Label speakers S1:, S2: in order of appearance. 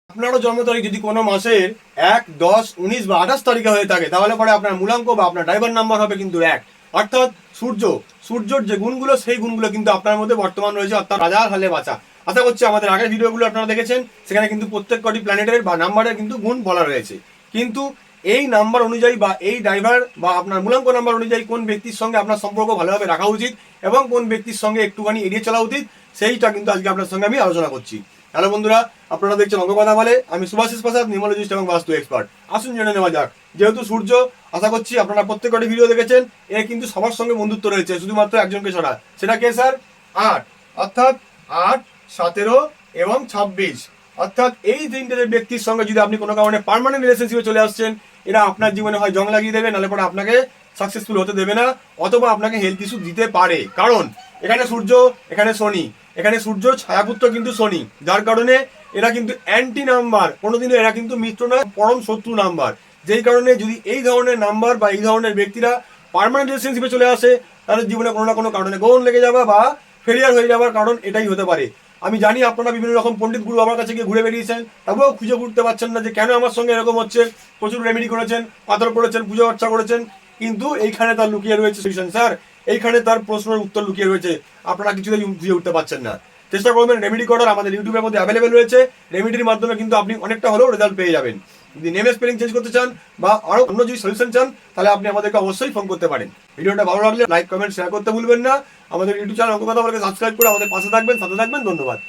S1: আপনারও জন্ম তারিখ যদি কোনো মাসের 1, 10, 19 বা 28 তারিখে হয়ে থাকে তাহলে পরে আপনার মূলাঙ্ক বা আপনার ড্রাইভার নাম্বার হবে কিন্তু 1। অর্থাৎ সূর্যর যে গুণগুলো সেই গুণগুলো কিন্তু আপনার মধ্যে বর্তমান রয়েছে, অর্থাৎ রাজার হালে বাঁচা। আশা করছি আমাদের আগের ভিডিওগুলো আপনারা দেখেছেন, সেখানে কিন্তু প্রত্যেক কটি প্ল্যানেটের বা নাম্বারের কিন্তু গুণ বলা রয়েছে। কিন্তু এই নাম্বার অনুযায়ী বা এই ড্রাইভার বা আপনার মূলাঙ্ক নাম্বার অনুযায়ী কোন ব্যক্তির সঙ্গে আপনার সম্পর্ক ভালোভাবে রাখা উচিত এবং কোন ব্যক্তির সঙ্গে একটুখানি এড়িয়ে চলা উচিত, সেইটা কিন্তু আজকে আপনার সঙ্গে আমি আলোচনা করছি। হ্যালো বন্ধুরা, আপনারা দেখছেন অঙ্ক কথা বলে। আমি সুভাষিস প্রসাদ, নিউমোলজিস্ট এবং বাস্তু এক্সপার্ট। আসুন জেনে নেওয়া যাক। যেহেতু সূর্য, আশা করছি আপনারা প্রত্যেকটি ভিডিও দেখেছেন, এ কিন্তু সবার সঙ্গে বন্ধুত্ব রয়েছে, শুধুমাত্র একজনকে ছাড়া। সেটা কে স্যার? 8, অর্থাৎ 8, 17 এবং 26। অর্থাৎ এই তিনটে ব্যক্তির সঙ্গে যদি আপনি কোনো কারণে পার্মানেন্ট রিলেশনশিপে চলে আসছেন, এরা আপনার জীবনে হয় জং লাগিয়ে দেবে, নাহলে পরে আপনাকে সাকসেসফুল হতে দেবে না, অথবা আপনাকে হেলথ ইস্যু দিতে পারে। কারণ এখানে সূর্য, এখানে শনি, এখানে সূর্য ছায়াপুত্র কিন্তু শনি, যার কারণে এরা কিন্তু অ্যান্টি নাম্বার, কোনোদিনও এরা কিন্তু মিত্র নয়, পরম শত্রু নাম্বার। যেই কারণে যদি এই ধরনের নাম্বার বা এই ধরনের ব্যক্তিরা পার্মানেন্ট রিলেশনশিপে চলে আসে, তাদের জীবনে কোনো না কোনো কারণে গ্রহণ লেগে যাওয়া বা ফেলিয়ার হয়ে যাওয়ার কারণ এটাই হতে পারে। আমি জানি আপনারা বিভিন্ন রকম পণ্ডিত গুরু আমার কাছে গিয়ে ঘুরে বেরিয়েছেন, তবুও খুঁজে উঠতে পারছেন না যে কেন আমার সঙ্গে এরকম হচ্ছে। প্রচুর রেমেডি করেছেন, পাথর করেছেন, পুজো অর্চা করেছেন, কিন্তু এইখানে তার লুকিয়ে রয়েছে সলিউশন স্যার, এইখানে তার প্রশ্নের উত্তর লুকিয়ে রয়েছে। আপনারা কিছুতেই খুঁজে উঠতে পারছেন না। চেষ্টা করবেন রেমেডি করার, আমাদের ইউটিউবের মধ্যে অ্যাভেলেবেল রয়েছে। রেমেডির মাধ্যমে কিন্তু আপনি অনেকটা হলেও রেজাল্ট পেয়ে যাবেন। যদি নেম স্পেলিং চেঞ্জ করতে চান বা আরো অন্য যদি সলিউশন চান, তাহলে আপনি আমাদেরকে অবশ্যই ফোন করতে পারেন। ভিডিওটা ভালো লাগলে লাইক, কমেন্ট, শেয়ার করতে ভুলবেন না। আমাদের ইউটিউব চ্যানেল অঙ্ক কথা বলে সাবস্ক্রাইব করে আমাদের পাশে থাকবেন, সাথে থাকবেন। ধন্যবাদ।